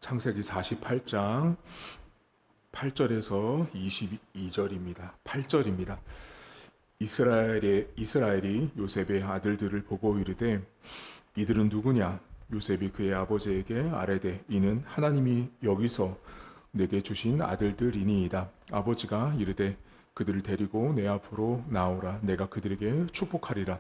창세기 48장 8절에서 22절입니다. 8절입니다. 이스라엘이 요셉의 아들들을 보고 이르되 이들은 누구냐? 요셉이 그의 아버지에게 아뢰되 이는 하나님이 여기서 내게 주신 아들들이니이다. 아버지가 이르되 그들을 데리고 내 앞으로 나오라. 내가 그들에게 축복하리라.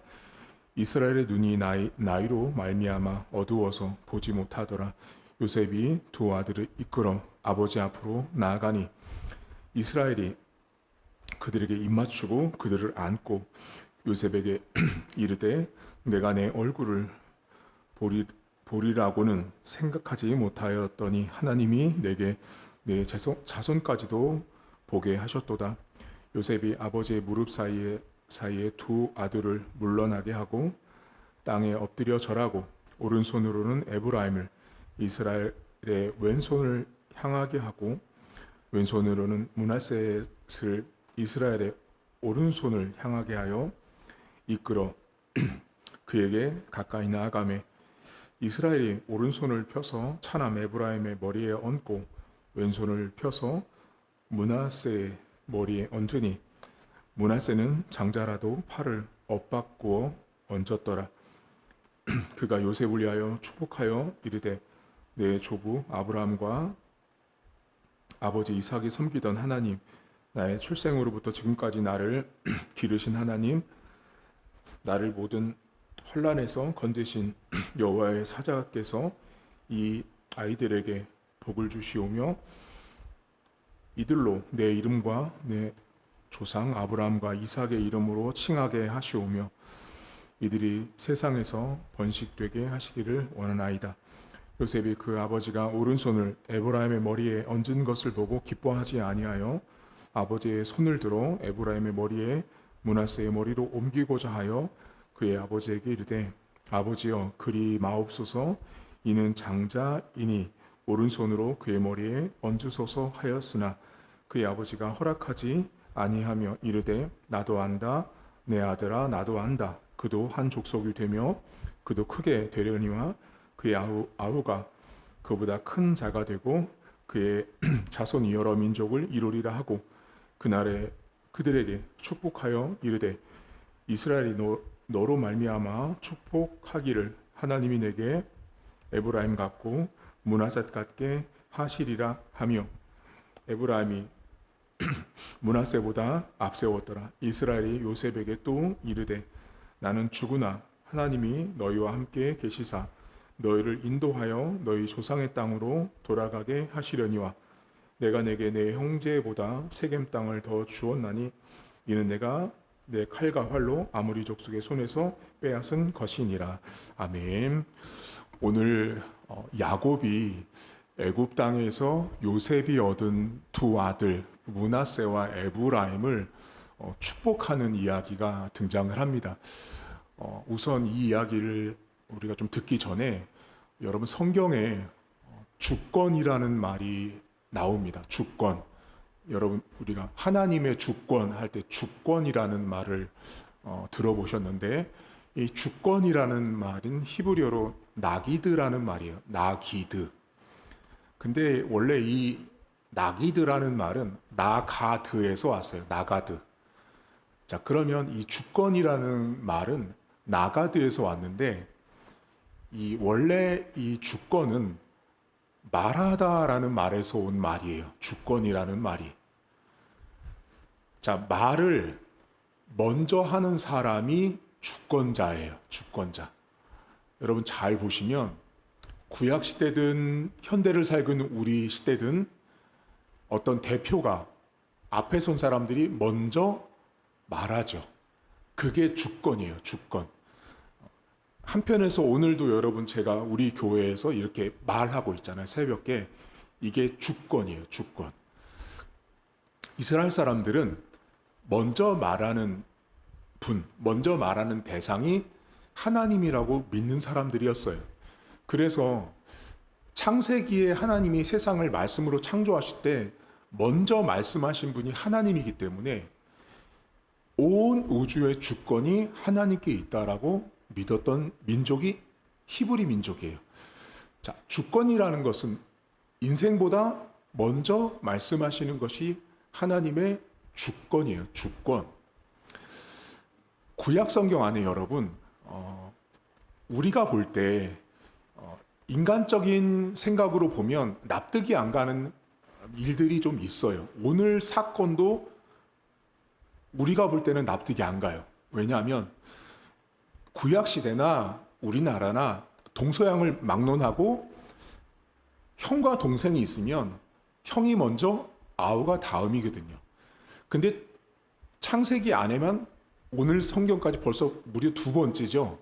이스라엘의 눈이 나이로 말미암아 어두워서 보지 못하더라. 요셉이 두 아들을 이끌어 아버지 앞으로 나아가니 이스라엘이 그들에게 입맞추고 그들을 안고 요셉에게 이르되 내가 내 얼굴을 보리라고는 생각하지 못하였더니 하나님이 내게 내 자손까지도 보게 하셨도다. 요셉이 아버지의 무릎 사이에 두 아들을 물러나게 하고 땅에 엎드려 절하고 오른손으로는 에브라임을 이스라엘의 왼손을 향하게 하고 왼손으로는 므낫셋을 이스라엘의 오른손을 향하게 하여 이끌어 그에게 가까이 나아가매 이스라엘이 오른손을 펴서 차남 에브라임의 머리에 얹고 왼손을 펴서 므낫셋의 머리에 얹으니 므낫셋은 장자라도 팔을 엇바꾸어 얹었더라. 그가 요셉을 위하여 축복하여 이르되 내 조부 아브라함과 아버지 이삭이 섬기던 하나님, 나의 출생으로부터 지금까지 나를 기르신 하나님, 나를 모든 환난에서 건지신 여호와의 사자께서 이 아이들에게 복을 주시오며 이들로 내 이름과 내 조상 아브라함과 이삭의 이름으로 칭하게 하시오며 이들이 세상에서 번식되게 하시기를 원하나이다. 요셉이 그 아버지가 오른손을 에브라임의 머리에 얹은 것을 보고 기뻐하지 아니하여 아버지의 손을 들어 에브라임의 머리에 므낫세의 머리로 옮기고자 하여 그의 아버지에게 이르되 아버지여 그리 마옵소서 이는 장자이니 오른손으로 그의 머리에 얹으소서 하였으나 그의 아버지가 허락하지 아니하며 이르되 나도 안다 내 아들아 나도 안다 그도 한 족속이 되며 그도 크게 되려니와 그의 아우가 그보다 큰 자가 되고 그의 자손이 여러 민족을 이루리라 하고 그날에 그들에게 축복하여 이르되 이스라엘이 너로 말미암아 축복하기를 하나님이 내게 에브라임 같고 므낫셋 같게 하시리라 하며 에브라임이 므낫셋보다 앞세웠더라. 이스라엘이 요셉에게 또 이르되 나는 죽으나 하나님이 너희와 함께 계시사 너희를 인도하여 너희 조상의 땅으로 돌아가게 하시려니와 내가 내게 내 형제보다 세겜 땅을 더 주었나니 이는 내가 내 칼과 활로 아모리 족속의 손에서 빼앗은 것이니라. 아멘. 오늘 야곱이 애굽 땅에서 요셉이 얻은 두 아들 므낫세와 에브라임을 축복하는 이야기가 등장을 합니다. 우선 이 이야기를 우리가 좀 듣기 전에 여러분 성경에 주권이라는 말이 나옵니다. 주권. 여러분 우리가 하나님의 주권 할 때 주권이라는 말을 들어보셨는데 이 주권이라는 말은 히브리어로 나기드라는 말이에요. 나기드. 근데 원래 이 나기드라는 말은 나가드에서 왔어요. 나가드. 자, 그러면 이 주권이라는 말은 나가드에서 왔는데 원래 이 주권은 말하다라는 말에서 온 말이에요. 주권이라는 말이. 자, 말을 먼저 하는 사람이 주권자예요. 주권자. 여러분 잘 보시면 구약 시대든 현대를 살고 있는 우리 시대든 어떤 대표가 앞에 선 사람들이 먼저 말하죠. 그게 주권이에요. 주권. 한편에서 오늘도 여러분 제가 우리 교회에서 이렇게 말하고 있잖아요. 새벽에. 이게 주권이에요. 주권. 이스라엘 사람들은 먼저 말하는 분, 먼저 말하는 대상이 하나님이라고 믿는 사람들이었어요. 그래서 창세기에 하나님이 세상을 말씀으로 창조하실 때 먼저 말씀하신 분이 하나님이기 때문에 온 우주의 주권이 하나님께 있다라고 믿었던 민족이 히브리 민족이에요. 자, 주권이라는 것은 인생보다 먼저 말씀하시는 것이 하나님의 주권이에요. 주권. 구약 성경 안에 여러분, 우리가 볼 때 인간적인 생각으로 보면 납득이 안 가는 일들이 좀 있어요. 오늘 사건도 우리가 볼 때는 납득이 안 가요. 왜냐하면 구약 시대나 우리나라나 동서양을 막론하고 형과 동생이 있으면 형이 먼저 아우가 다음이거든요. 근데 창세기 안에만 오늘 성경까지 벌써 무려 2번째죠.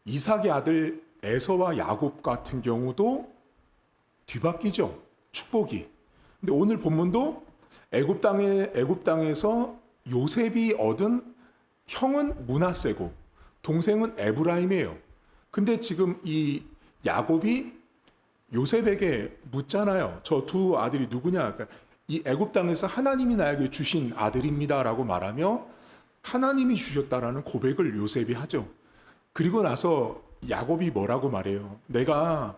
이삭의 아들 에서와 야곱 같은 경우도 뒤바뀌죠. 축복이. 근데 오늘 본문도 애굽 땅에서 요셉이 얻은 형은 므낫세고 동생은 에브라임이에요. 근데 지금 이 야곱이 요셉에게 묻잖아요. 저 두 아들이 누구냐? 그러니까 이 애굽 땅에서 하나님이 나에게 주신 아들입니다라고 말하며 하나님이 주셨다라는 고백을 요셉이 하죠. 그리고 나서 야곱이 뭐라고 말해요? 내가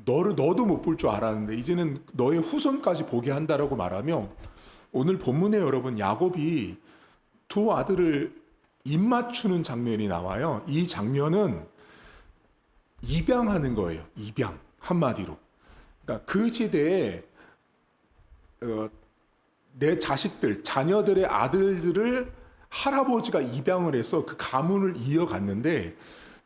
너도 못 볼 줄 알았는데 이제는 너의 후손까지 보게 한다라고 말하며 오늘 본문에 여러분 야곱이 두 아들을 입 맞추는 장면이 나와요. 이 장면은 입양하는 거예요. 입양 한마디로. 그러니까 그 시대에 내 자식들, 자녀들의 아들들을 할아버지가 입양을 해서 그 가문을 이어갔는데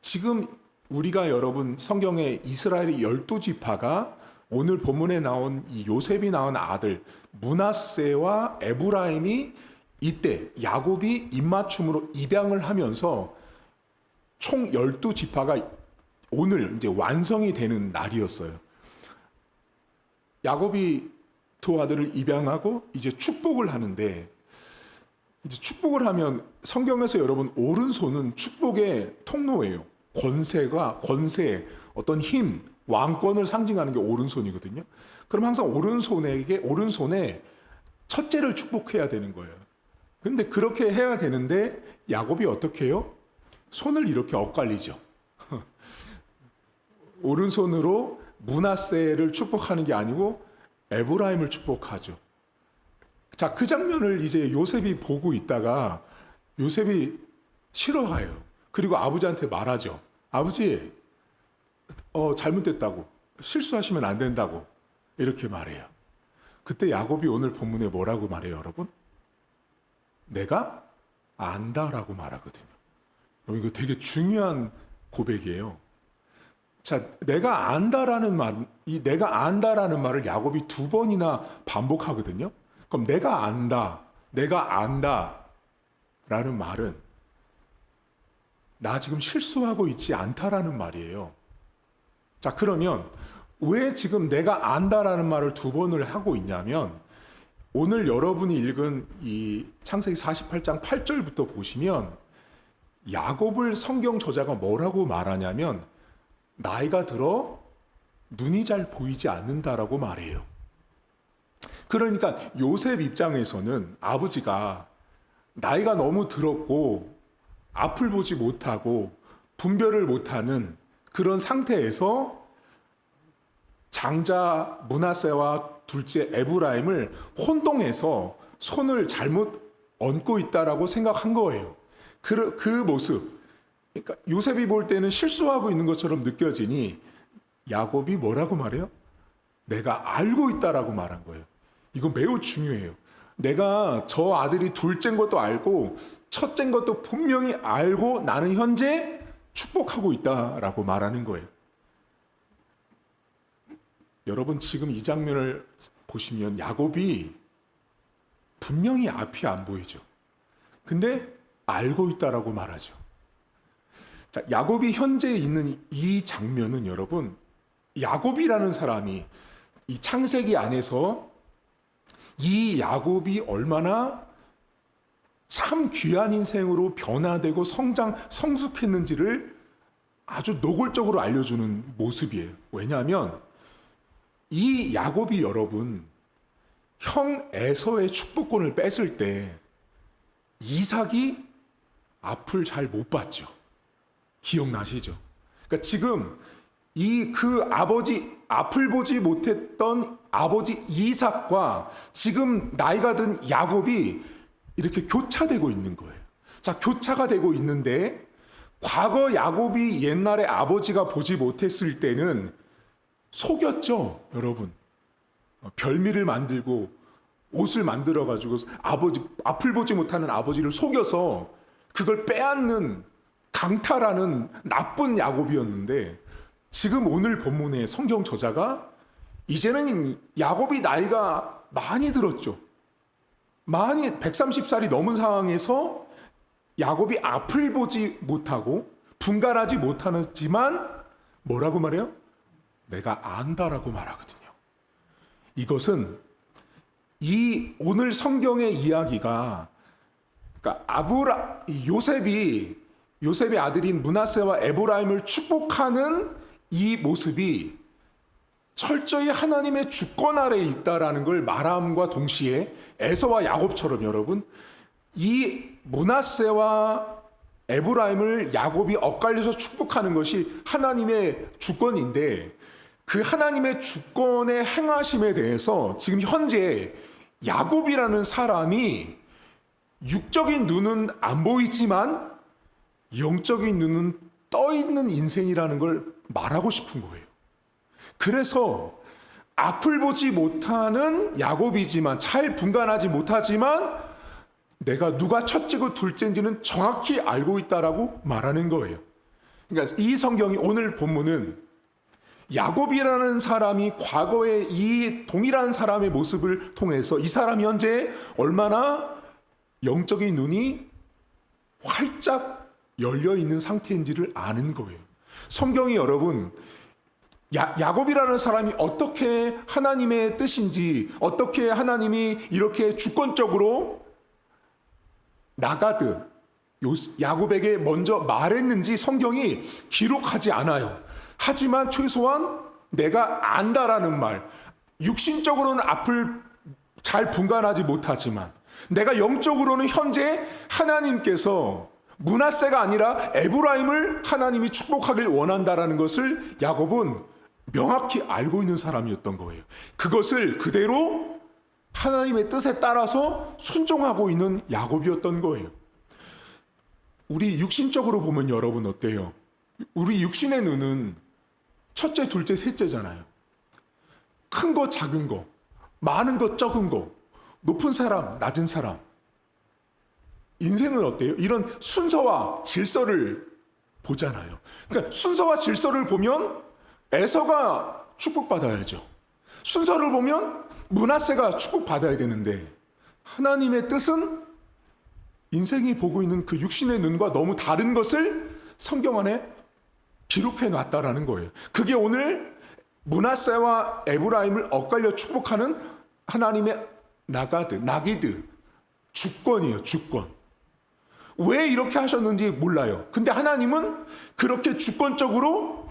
지금 우리가 여러분 성경에 이스라엘의 12지파가 오늘 본문에 나온 이 요셉이 낳은 아들 므낫세와 에브라임이 이때 야곱이 입맞춤으로 입양을 하면서 총 12지파가 오늘 이제 완성이 되는 날이었어요. 야곱이 두 아들을 입양하고 이제 축복을 하는데 이제 축복을 하면 성경에서 여러분 오른손은 축복의 통로예요. 권세, 어떤 힘, 왕권을 상징하는 게 오른손이거든요. 그럼 항상 오른손에 첫째를 축복해야 되는 거예요. 근데 그렇게 해야 되는데 야곱이 어떻게 해요? 손을 이렇게 엇갈리죠. 오른손으로 므낫세를 축복하는 게 아니고 에브라임을 축복하죠. 자, 그 장면을 이제 요셉이 보고 있다가 요셉이 싫어해요. 그리고 아버지한테 말하죠. 아버지, 잘못됐다고. 실수하시면 안 된다고. 이렇게 말해요. 그때 야곱이 오늘 본문에 뭐라고 말해요, 여러분? 내가 안다라고 말하거든요. 여러분, 이거 되게 중요한 고백이에요. 자, 내가 안다라는 말을 야곱이 2번이나 반복하거든요. 그럼 내가 안다 라는 말은 나 지금 실수하고 있지 않다라는 말이에요. 자, 그러면 왜 지금 내가 안다라는 말을 2번을 하고 있냐면 오늘 여러분이 읽은 이 창세기 48장 8절부터 보시면 야곱을 성경 저자가 뭐라고 말하냐면 나이가 들어 눈이 잘 보이지 않는다라고 말해요. 그러니까 요셉 입장에서는 아버지가 나이가 너무 들었고 앞을 보지 못하고 분별을 못하는 그런 상태에서 장자 므낫세와 둘째 에브라임을 혼동해서 손을 잘못 얹고 있다라고 생각한 거예요. 그 모습. 그러니까 요셉이 볼 때는 실수하고 있는 것처럼 느껴지니 야곱이 뭐라고 말해요? 내가 알고 있다라고 말한 거예요. 이건 매우 중요해요. 내가 저 아들이 둘째인 것도 알고 첫째인 것도 분명히 알고 나는 현재 축복하고 있다라고 말하는 거예요. 여러분 지금 이 장면을 보시면 야곱이 분명히 앞이 안 보이죠. 근데 알고 있다라고 말하죠. 자, 야곱이 현재 있는 이 장면은 여러분 야곱이라는 사람이 이 창세기 안에서 이 야곱이 얼마나 참 귀한 인생으로 변화되고 성숙했는지를 아주 노골적으로 알려주는 모습이에요. 왜냐하면 이 야곱이 여러분 형 에서의 축복권을 뺐을 때 이삭이 앞을 잘 못 봤죠. 기억나시죠? 그러니까 지금 그 아버지, 앞을 보지 못했던 아버지 이삭과 지금 나이가 든 야곱이 이렇게 교차되고 있는 거예요. 자, 교차가 되고 있는데, 과거 야곱이 옛날에 아버지가 보지 못했을 때는 속였죠, 여러분. 별미를 만들고 옷을 만들어 가지고 아버지, 앞을 보지 못하는 아버지를 속여서 그걸 빼앗는 강탈하는 나쁜 야곱이었는데, 지금 오늘 본문의 성경 저자가 이제는 야곱이 나이가 많이 들었죠. 많이 130살이 넘은 상황에서 야곱이 앞을 보지 못하고 분간하지 못하지만 뭐라고 말해요? 내가 안다라고 말하거든요. 이것은 이 오늘 성경의 이야기가, 그러니까 요셉의 아들인 므낫세와 에브라임을 축복하는 이 모습이 철저히 하나님의 주권 아래에 있다라는 걸 말함과 동시에 에서와 야곱처럼 여러분, 이 므낫세와 에브라임을 야곱이 엇갈려서 축복하는 것이 하나님의 주권인데, 그 하나님의 주권의 행하심에 대해서 지금 현재 야곱이라는 사람이 육적인 눈은 안 보이지만 영적인 눈은 떠 있는 인생이라는 걸 말하고 싶은 거예요. 그래서 앞을 보지 못하는 야곱이지만, 잘 분간하지 못하지만 내가 누가 첫째고 둘째인지는 정확히 알고 있다라고 말하는 거예요. 그러니까 이 성경이, 오늘 본문은 야곱이라는 사람이 과거의 이 동일한 사람의 모습을 통해서 이 사람이 현재 얼마나 영적인 눈이 활짝 열려 있는 상태인지를 아는 거예요. 성경이 여러분, 야곱이라는 사람이 어떻게 하나님의 뜻인지, 어떻게 하나님이 이렇게 주권적으로 나가드 야곱에게 먼저 말했는지 성경이 기록하지 않아요. 하지만 최소한 내가 안다라는 말, 육신적으로는 앞을 잘 분간하지 못하지만 내가 영적으로는 현재 하나님께서 므낫세가 아니라 에브라임을 하나님이 축복하길 원한다라는 것을 야곱은 명확히 알고 있는 사람이었던 거예요. 그것을 그대로 하나님의 뜻에 따라서 순종하고 있는 야곱이었던 거예요. 우리 육신적으로 보면 여러분 어때요? 우리 육신의 눈은 첫째, 둘째, 셋째잖아요. 큰 거, 작은 거, 많은 거, 적은 거, 높은 사람, 낮은 사람. 인생은 어때요? 이런 순서와 질서를 보잖아요. 그러니까 순서와 질서를 보면 에서가 축복받아야죠. 순서를 보면 므낫세가 축복받아야 되는데, 하나님의 뜻은 인생이 보고 있는 그 육신의 눈과 너무 다른 것을 성경 안에 기록해 놨다라는 거예요. 그게 오늘 므낫세와 에브라임을 엇갈려 축복하는 하나님의 나기드 주권이에요. 주권. 왜 이렇게 하셨는지 몰라요. 근데 하나님은 그렇게 주권적으로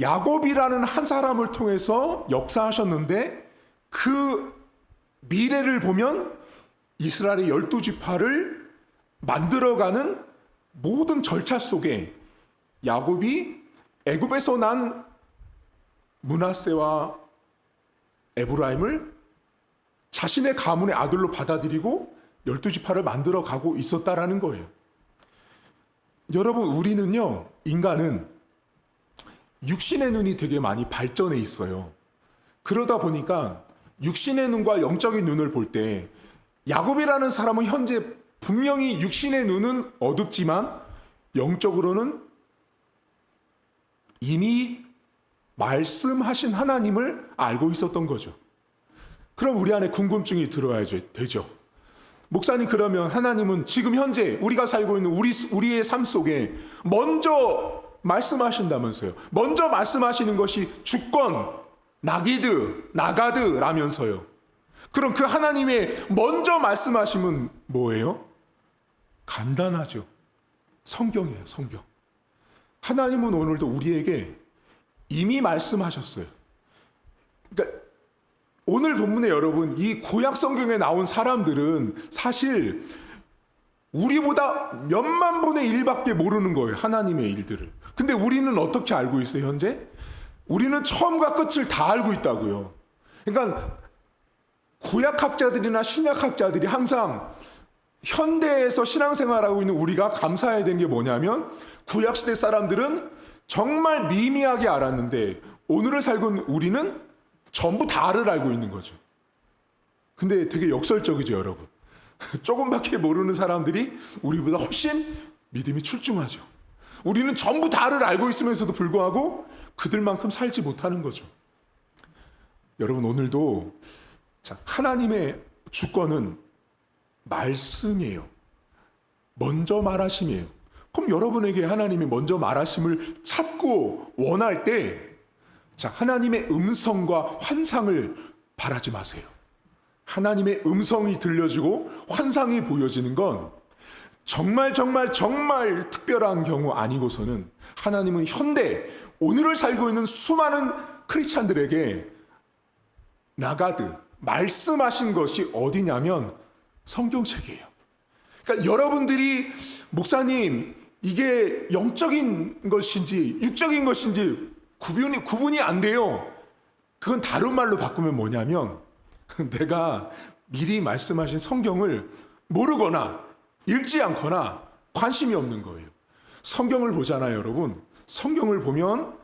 야곱이라는 한 사람을 통해서 역사하셨는데, 그 미래를 보면 이스라엘의 12지파를 만들어가는 모든 절차 속에 야곱이 애굽에서 난 므낫세와 에브라임을 자신의 가문의 아들로 받아들이고 12지파를 만들어 가고 있었다라는 거예요. 여러분, 우리는요, 인간은 육신의 눈이 되게 많이 발전해 있어요. 그러다 보니까 육신의 눈과 영적인 눈을 볼 때 야곱이라는 사람은 현재 분명히 육신의 눈은 어둡지만 영적으로는 이미 말씀하신 하나님을 알고 있었던 거죠. 그럼 우리 안에 궁금증이 들어야죠. 되죠. 목사님, 그러면 하나님은 지금 현재 우리가 살고 있는 우리의 삶 속에 먼저 말씀하신다면서요. 먼저 말씀하시는 것이 주권, 나가드라면서요. 그럼 그 하나님의 먼저 말씀하심은 뭐예요? 간단하죠. 성경이에요, 성경. 하나님은 오늘도 우리에게 이미 말씀하셨어요. 그러니까 오늘 본문에 여러분, 이 구약 성경에 나온 사람들은 사실 우리보다 몇만 분의 1밖에 모르는 거예요, 하나님의 일들을. 근데 우리는 어떻게 알고 있어요, 현재? 우리는 처음과 끝을 다 알고 있다고요. 그러니까 구약학자들이나 신약학자들이 항상 현대에서 신앙생활하고 있는 우리가 감사해야 되는 게 뭐냐면, 구약시대 사람들은 정말 미미하게 알았는데 오늘을 살고 있는 우리는 전부 다를 알고 있는 거죠. 근데 되게 역설적이죠, 여러분. 조금밖에 모르는 사람들이 우리보다 훨씬 믿음이 출중하죠. 우리는 전부 다를 알고 있으면서도 불구하고 그들만큼 살지 못하는 거죠. 여러분, 오늘도 하나님의 주권은 말씀이에요. 먼저 말하심이에요. 그럼 여러분에게 하나님이 먼저 말하심을 찾고 원할 때, 하나님의 음성과 환상을 바라지 마세요. 하나님의 음성이 들려지고 환상이 보여지는 건 정말 특별한 경우 아니고서는, 하나님은 현대 오늘을 살고 있는 수많은 크리스찬들에게 나가드 말씀하신 것이 어디냐면 성경책이에요. 그러니까 여러분들이 목사님 이게 영적인 것인지 육적인 것인지 구분이 안 돼요. 그건 다른 말로 바꾸면 뭐냐면, 내가 미리 말씀하신 성경을 모르거나 읽지 않거나 관심이 없는 거예요. 성경을 보잖아요, 여러분. 성경을 보면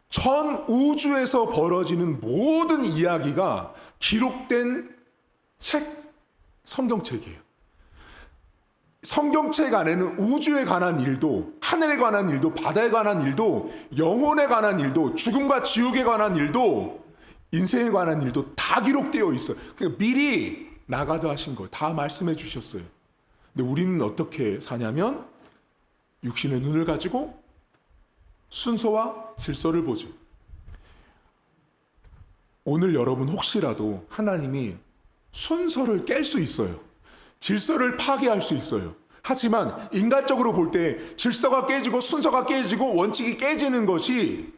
전 우주에서 벌어지는 모든 이야기가 기록된 책, 성경책이에요. 성경책 안에는 우주에 관한 일도, 하늘에 관한 일도, 바다에 관한 일도, 영혼에 관한 일도, 죽음과 지옥에 관한 일도, 인생에 관한 일도 다 기록되어 있어요. 그러니까 미리 나가도 하신 거 다 말씀해 주셨어요. 근데 우리는 어떻게 사냐면 육신의 눈을 가지고 순서와 질서를 보죠. 오늘 여러분 혹시라도 하나님이 순서를 깰 수 있어요. 질서를 파괴할 수 있어요. 하지만 인간적으로 볼 때 질서가 깨지고 순서가 깨지고 원칙이 깨지는 것이,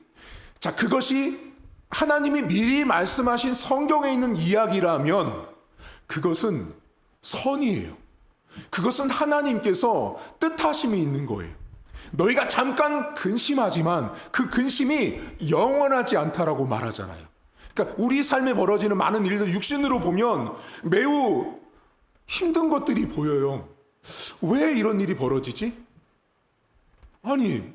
그것이 하나님이 미리 말씀하신 성경에 있는 이야기라면 그것은 선이에요. 그것은 하나님께서 뜻하심이 있는 거예요. 너희가 잠깐 근심하지만 그 근심이 영원하지 않다라고 말하잖아요. 그러니까 우리 삶에 벌어지는 많은 일들 육신으로 보면 매우 힘든 것들이 보여요. 왜 이런 일이 벌어지지? 아니,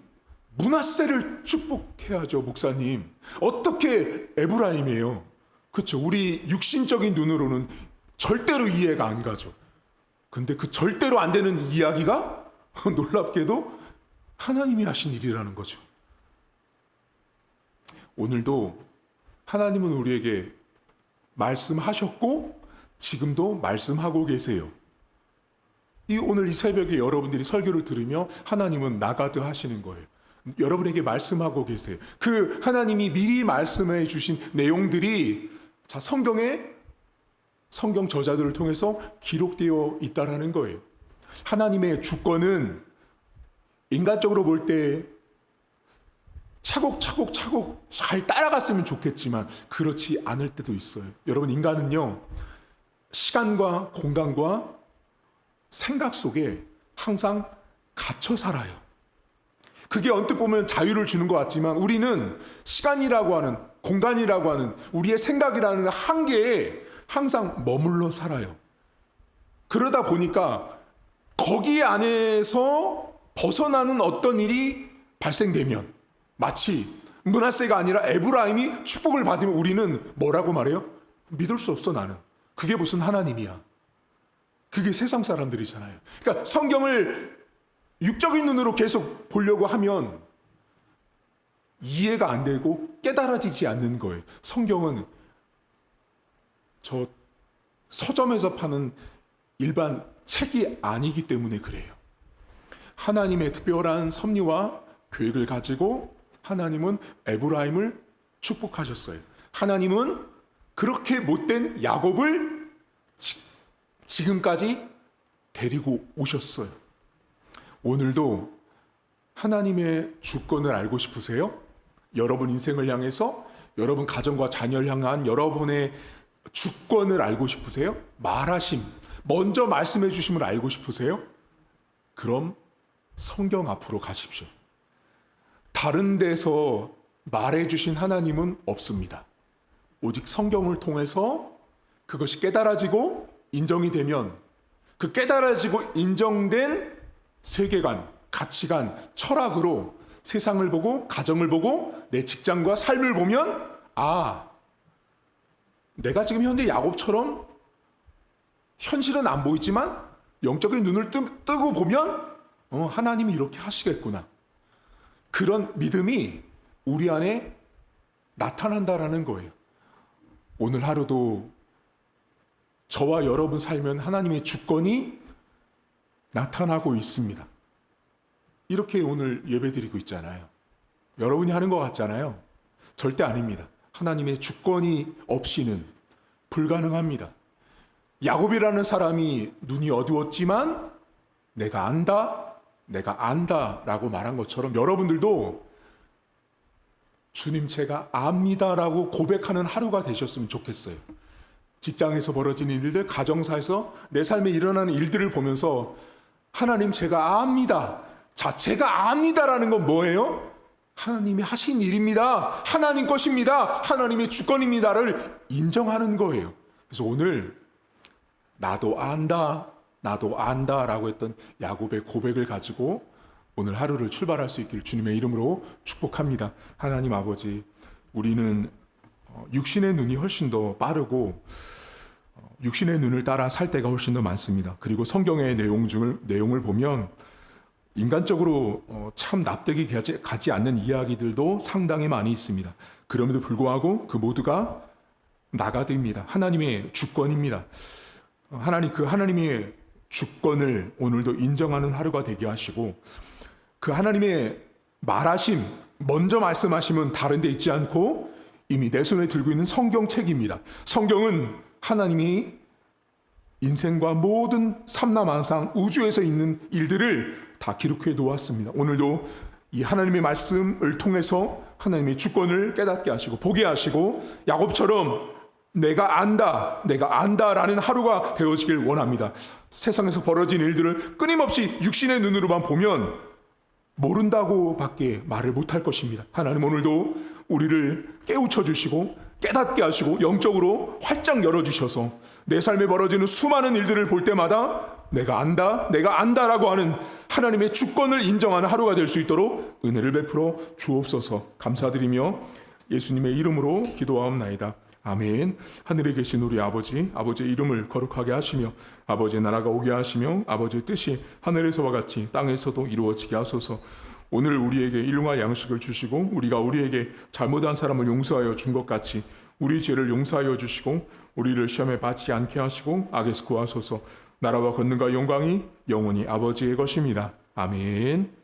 므낫세를 축복해야죠, 목사님. 어떻게 에브라임이에요? 그렇죠. 우리 육신적인 눈으로는 절대로 이해가 안 가죠. 근데 그 절대로 안 되는 이야기가 놀랍게도 하나님이 하신 일이라는 거죠. 오늘도 하나님은 우리에게 말씀하셨고 지금도 말씀하고 계세요. 오늘 이 새벽에 여러분들이 설교를 들으며 하나님은 나가드 하시는 거예요. 여러분에게 말씀하고 계세요. 그 하나님이 미리 말씀해 주신 내용들이 성경에 성경 저자들을 통해서 기록되어 있다라는 거예요. 하나님의 주권은 인간적으로 볼 때 차곡차곡 잘 따라갔으면 좋겠지만 그렇지 않을 때도 있어요. 여러분, 인간은요, 시간과 공간과 생각 속에 항상 갇혀 살아요. 그게 언뜻 보면 자유를 주는 것 같지만 우리는 시간이라고 하는, 공간이라고 하는 우리의 생각이라는 한계에 항상 머물러 살아요. 그러다 보니까 거기 안에서 벗어나는 어떤 일이 발생되면, 마치 므낫세가 아니라 에브라임이 축복을 받으면 우리는 뭐라고 말해요? 믿을 수 없어, 나는. 그게 무슨 하나님이야. 그게 세상 사람들이잖아요. 그러니까 성경을 육적인 눈으로 계속 보려고 하면 이해가 안 되고 깨달아지지 않는 거예요. 성경은 저 서점에서 파는 일반 책이 아니기 때문에 그래요. 하나님의 특별한 섭리와 계획을 가지고 하나님은 에브라임을 축복하셨어요. 하나님은 그렇게 못된 야곱을 지금까지 데리고 오셨어요. 오늘도 하나님의 주권을 알고 싶으세요? 여러분 인생을 향해서, 여러분 가정과 자녀를 향한 여러분의 주권을 알고 싶으세요? 말하심, 먼저 말씀해 주심을 알고 싶으세요? 그럼 성경 앞으로 가십시오. 다른 데서 말해주신 하나님은 없습니다. 오직 성경을 통해서 그것이 깨달아지고 인정이 되면 그 깨달아지고 인정된 세계관, 가치관, 철학으로 세상을 보고 가정을 보고 내 직장과 삶을 보면 내가 지금 현재 야곱처럼 현실은 안 보이지만 영적인 눈을 뜨고 보면 하나님이 이렇게 하시겠구나. 그런 믿음이 우리 안에 나타난다라는 거예요. 오늘 하루도 저와 여러분 살면 하나님의 주권이 나타나고 있습니다. 이렇게 오늘 예배드리고 있잖아요. 여러분이 하는 것 같잖아요. 절대 아닙니다. 하나님의 주권이 없이는 불가능합니다. 야곱이라는 사람이 눈이 어두웠지만 내가 안다 라고 말한 것처럼 여러분들도 주님 제가 압니다라고 고백하는 하루가 되셨으면 좋겠어요. 직장에서 벌어지는 일들, 가정사에서 내 삶에 일어나는 일들을 보면서 하나님 제가 압니다. 제가 압니다라는 건 뭐예요? 하나님이 하신 일입니다. 하나님 것입니다. 하나님의 주권입니다를 인정하는 거예요. 그래서 오늘 나도 안다 라고 했던 야곱의 고백을 가지고 오늘 하루를 출발할 수 있기를 주님의 이름으로 축복합니다. 하나님 아버지, 우리는 육신의 눈이 훨씬 더 빠르고 육신의 눈을 따라 살 때가 훨씬 더 많습니다. 그리고 성경의 내용을 보면 인간적으로 참 납득이 가지 않는 이야기들도 상당히 많이 있습니다. 그럼에도 불구하고 그 모두가 나가듭니다. 하나님의 주권입니다. 하나님의 주권을 오늘도 인정하는 하루가 되게 하시고 그 하나님의 말하심, 먼저 말씀하심은 다른 데 있지 않고 이미 내 손에 들고 있는 성경책입니다. 성경은 하나님이 인생과 모든 삼라만상 우주에서 있는 일들을 다 기록해 놓았습니다. 오늘도 이 하나님의 말씀을 통해서 하나님의 주권을 깨닫게 하시고 보게 하시고 야곱처럼 내가 안다라는 하루가 되어지길 원합니다. 세상에서 벌어진 일들을 끊임없이 육신의 눈으로만 보면 모른다고 밖에 말을 못할 것입니다. 하나님 오늘도 우리를 깨우쳐 주시고 깨닫게 하시고 영적으로 활짝 열어주셔서 내 삶에 벌어지는 수많은 일들을 볼 때마다 내가 안다라고 하는 하나님의 주권을 인정하는 하루가 될 수 있도록 은혜를 베풀어 주옵소서. 감사드리며 예수님의 이름으로 기도하옵나이다. 아멘. 하늘에 계신 우리 아버지의 이름을 거룩하게 하시며 아버지의 나라가 오게 하시며 아버지의 뜻이 하늘에서와 같이 땅에서도 이루어지게 하소서. 오늘 우리에게 일용할 양식을 주시고 우리가 우리에게 잘못한 사람을 용서하여 준 것 같이 우리 죄를 용서하여 주시고 우리를 시험에 빠지지 않게 하시고 악에서 구하소서. 나라와 권능과 영광이 영원히 아버지의 것입니다. 아멘.